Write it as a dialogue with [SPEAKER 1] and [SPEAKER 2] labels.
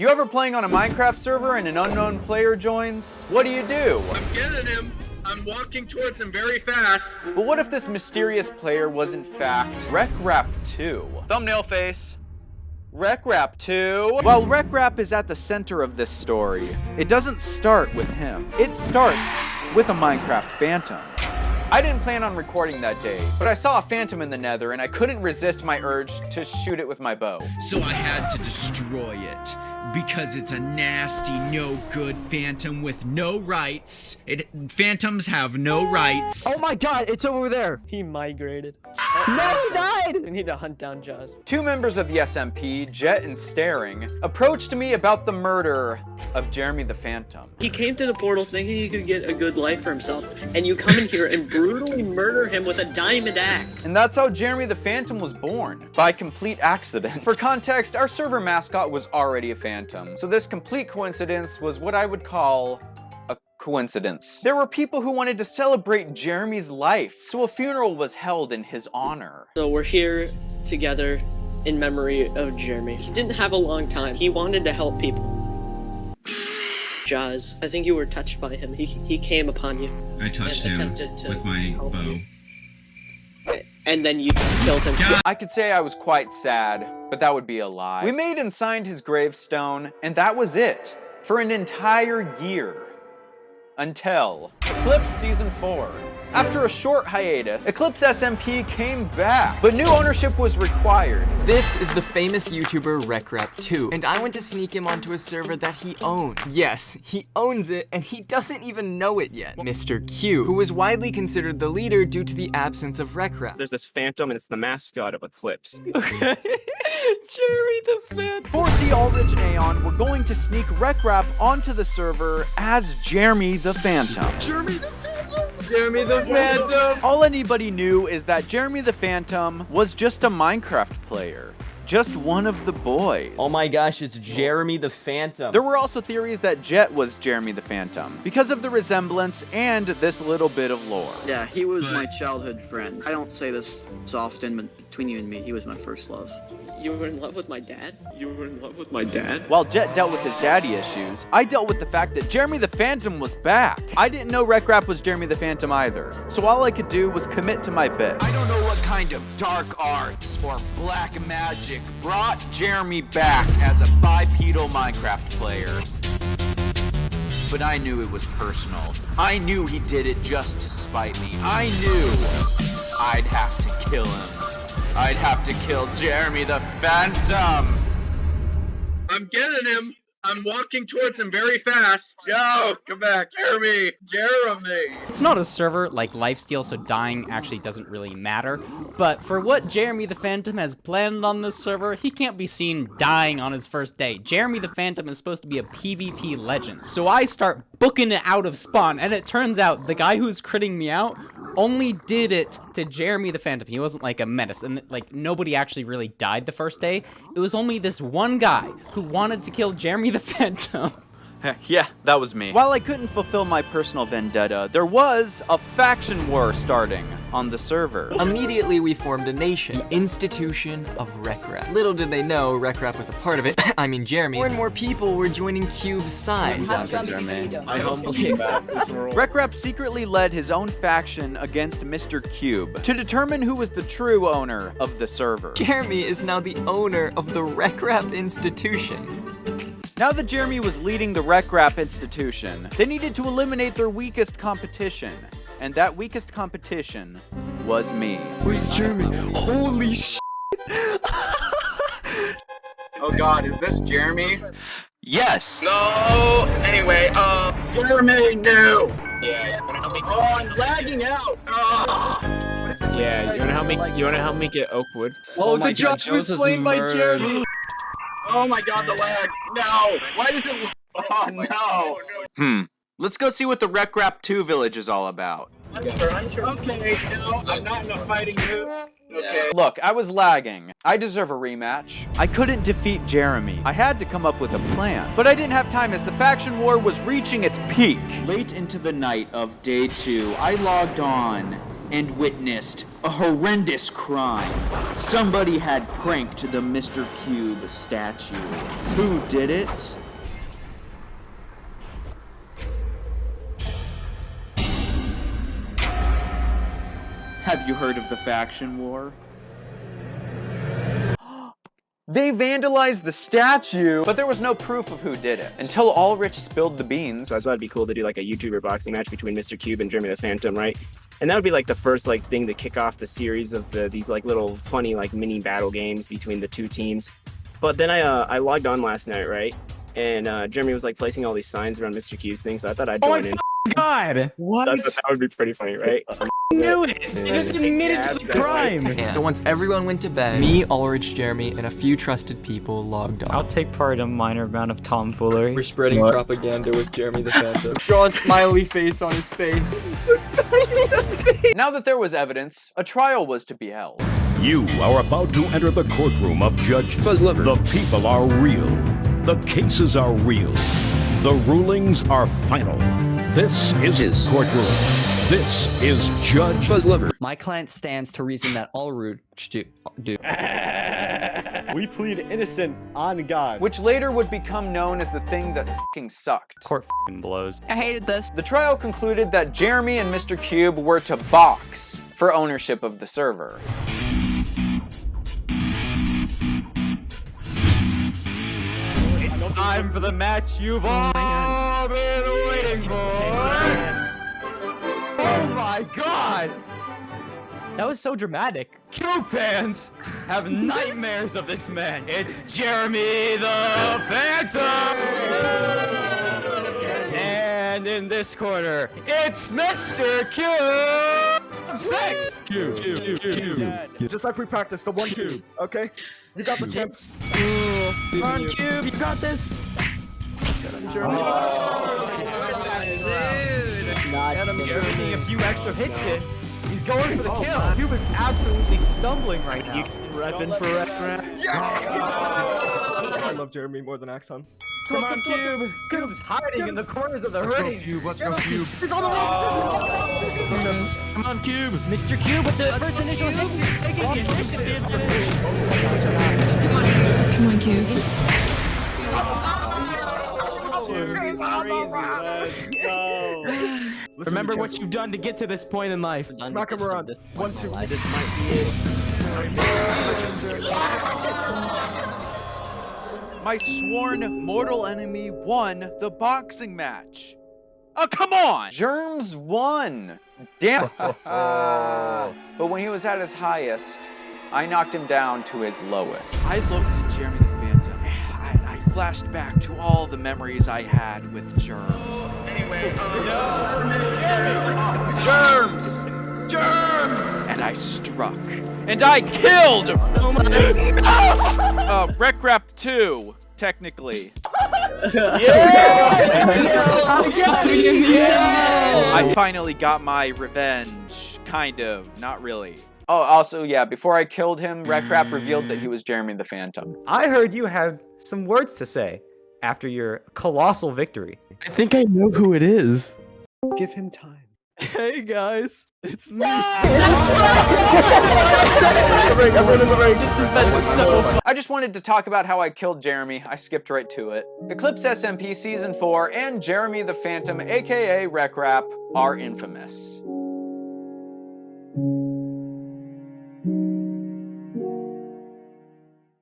[SPEAKER 1] You ever playing on a Minecraft server and an unknown player joins? What do?
[SPEAKER 2] I'm getting him. I'm walking towards him very fast.
[SPEAKER 1] But what if this mysterious player was in fact Rekrap 2? Thumbnail face. Rekrap 2. While Rekrap is at the center of this story, it doesn't start with him. It starts with a Minecraft phantom. I didn't plan on recording that day, but I saw a phantom in the Nether and I couldn't resist my urge to shoot it with my bow.
[SPEAKER 3] So I had to destroy it. Because it's a nasty, no good phantom with no rights. Phantoms have no rights.
[SPEAKER 4] Oh my god, it's over there.
[SPEAKER 5] He migrated.
[SPEAKER 4] No, he died!
[SPEAKER 5] We need to hunt down Jozz.
[SPEAKER 1] Two members of the SMP, Jet and Staring, approached me about the murder of Jeremy the Phantom.
[SPEAKER 5] He came to the portal thinking he could get a good life for himself, and you come in here and brutally murder him with a diamond axe.
[SPEAKER 1] And that's how Jeremy the Phantom was born, by complete accident. For context, our server mascot was already a phantom, so this complete coincidence was what I would call a coincidence. There were people who wanted to celebrate Jeremy's life, so a funeral was held in his honor.
[SPEAKER 5] So we're here together in memory of Jeremy. He didn't have a long time. He wanted to help people. Jozz, I think you were touched by him. He came upon you.
[SPEAKER 3] I touched him with my bow.
[SPEAKER 5] And then you killed him.
[SPEAKER 1] I could say I was quite sad, but that would be a lie. We made and signed his gravestone, and that was it for an entire year. Until Eclipse Season 4. After a short hiatus, Eclipse SMP came back, but new ownership was required.
[SPEAKER 4] This is the famous YouTuber Rekrap 2, and I went to sneak him onto a server that he owns. Yes, he owns it, and he doesn't even know it yet. MrCube, who was widely considered the leader due to the absence of Rekrap.
[SPEAKER 6] There's this phantom, and it's the mascot of Eclipse.
[SPEAKER 5] Okay. Jeremy the Phantom.
[SPEAKER 1] 4C Ulrich and Aeon were going to sneak Rekrap onto the server as Jeremy the Phantom.
[SPEAKER 2] Jeremy the Phantom!
[SPEAKER 1] Jeremy the Phantom! All anybody knew is that Jeremy the Phantom was just a Minecraft player. Just one of the boys.
[SPEAKER 4] Oh my gosh, it's Jeremy the Phantom.
[SPEAKER 1] There were also theories that Jet was Jeremy the Phantom because of the resemblance and this little bit of lore.
[SPEAKER 7] Yeah, he was my childhood friend. I don't say this often, but between you and me, he was my first love.
[SPEAKER 5] You were in love with my dad? You were in love with my dad?
[SPEAKER 1] While Jet dealt with his daddy issues, I dealt with the fact that Jeremy the Phantom was back. I didn't know Rekrap was Jeremy the Phantom either, so all I could do was commit to my bit.
[SPEAKER 8] I don't know what kind of dark arts or black magic brought Jeremy back as a bipedal Minecraft player. But I knew it was personal. I knew he did it just to spite me. I knew I'd have to kill him. I'd have to kill Jeremy the Phantom.
[SPEAKER 2] I'm getting him. I'm walking towards him very fast. Yo, come back. Jeremy.
[SPEAKER 9] It's not a server like Lifesteal, so dying actually doesn't really matter. But for what Jeremy the Phantom has planned on this server, he can't be seen dying on his first day. Jeremy the Phantom is supposed to be a PvP legend. So I start booking it out of spawn, and it turns out the guy who's critting me out only did it to Jeremy the Phantom. He wasn't like a menace, and like nobody actually really died the first day. It was only this one guy who wanted to kill Jeremy the Phantom.
[SPEAKER 1] Yeah, that was me. While I couldn't fulfill my personal vendetta, there was a faction war starting on the server.
[SPEAKER 4] Immediately we formed a nation, the Institution of Rekrap. Little did they know Rekrap was a part of it. I mean Jeremy. More and more people were joining Cube's side.
[SPEAKER 6] I humbly accept this role.
[SPEAKER 1] Rekrap secretly led his own faction against MrCube to determine who was the true owner of the server.
[SPEAKER 4] Jeremy is now the owner of the Rekrap Institution.
[SPEAKER 1] Now that Jeremy was leading the Rekrap institution, they needed to eliminate their weakest competition. And that weakest competition was me.
[SPEAKER 4] Where's Jeremy? Holy sh**!
[SPEAKER 2] Oh god, is this Jeremy?
[SPEAKER 1] Yes!
[SPEAKER 2] No! Anyway, Jeremy, no! Yeah. Oh, I'm lagging out!
[SPEAKER 6] Yeah, you wanna help me get Oakwood?
[SPEAKER 4] Oh the Jozz was slain by Jeremy!
[SPEAKER 2] Oh my god, the lag! No! Why does it... Oh no!
[SPEAKER 8] Let's go see what the Rekrap 2 village is all about.
[SPEAKER 2] Okay, no, I'm not in a fighting mood. Okay.
[SPEAKER 1] Look, I was lagging. I deserve a rematch. I couldn't defeat Jeremy. I had to come up with a plan. But I didn't have time as the faction war was reaching its peak.
[SPEAKER 8] Late into the night of day 2, I logged on and witnessed a horrendous crime. Somebody had pranked the MrCube statue. Who did it? Have you heard of the faction war?
[SPEAKER 1] They vandalized the statue, but there was no proof of who did it until Ulrich spilled the beans.
[SPEAKER 6] So I thought it'd be cool to do like a YouTuber boxing match between MrCube and Jeremy the Phantom, right? And that would be like the first like thing to kick off the series of these like little funny like mini battle games between the two teams. But then I logged on last night, right? And Jeremy was like placing all these signs around MrCube's thing, so I thought I'd join in.
[SPEAKER 9] God! What?
[SPEAKER 6] I thought that would be pretty funny, right?
[SPEAKER 9] Knew it! You just admitted to the crime!
[SPEAKER 4] So once everyone went to bed, me, Ulrich, Jeremy, and a few trusted people logged on.
[SPEAKER 10] I'll take part in a minor amount of tomfoolery.
[SPEAKER 4] We're spreading propaganda with Jeremy the Phantom. Draw a smiley face on his face.
[SPEAKER 1] Now that there was evidence, a trial was to be held.
[SPEAKER 11] You are about to enter the courtroom of Judge Fuzzliver. The people are real. The cases are real. The rulings are final. This is his courtroom. This is Judge Fuzzliver.
[SPEAKER 12] My client stands to reason that Ulrich do.
[SPEAKER 13] We plead innocent on God.
[SPEAKER 1] Which later would become known as the thing that f***ing sucked.
[SPEAKER 9] Court f***ing blows.
[SPEAKER 14] I hated this.
[SPEAKER 1] The trial concluded that Jeremy and MrCube were to box for ownership of the server.
[SPEAKER 3] It's time for the match you've all been waiting for. Oh my god!
[SPEAKER 10] That was so dramatic.
[SPEAKER 3] Cube fans have nightmares of this man. It's Jeremy the Phantom! And in this corner, it's MrCube! 6!
[SPEAKER 13] Cube. Just like we practiced, the 1-2, okay? You got the chance.
[SPEAKER 10] Come on, Cube, you got this.
[SPEAKER 3] Jeremy, a few extra hits it. He's going for the kill. Cube is absolutely stumbling right now.
[SPEAKER 10] Repping for Rekrap.
[SPEAKER 13] I love Jeremy more than Axon.
[SPEAKER 3] Come on, Cube. Cube's hiding in the corners of the ring.
[SPEAKER 13] Let's go, Cube. He's on the way.
[SPEAKER 3] Come on, Cube.
[SPEAKER 10] MrCube with the first initial hit.
[SPEAKER 14] Come on, Cube.
[SPEAKER 13] Let's go.
[SPEAKER 10] Remember what you've done to get to this point in life.
[SPEAKER 13] Smack him around. 1-2.
[SPEAKER 10] This might be it.
[SPEAKER 1] My sworn mortal enemy won the boxing match. Oh, come on! Germs won. Damn. But when he was at his highest, I knocked him down to his lowest. I looked at Jeremy the Phantom. I flashed back to all the memories I had with Germs.
[SPEAKER 2] Anyway,
[SPEAKER 1] Germs! Germs! And I struck. And I killed! Rekrap 2, technically. I finally got my revenge. Kind of. Not really. Oh, also, yeah, before I killed him, Rekrap revealed that he was Jeremy the Phantom.
[SPEAKER 10] I heard you had some words to say after your colossal victory.
[SPEAKER 12] I think I know who it is.
[SPEAKER 13] Give him time.
[SPEAKER 12] Hey guys, it's me.
[SPEAKER 1] I just wanted to talk about how I killed Jeremy. I skipped right to it. Eclipse SMP Season 4 and Jeremy the Phantom, aka Rekrap, are infamous.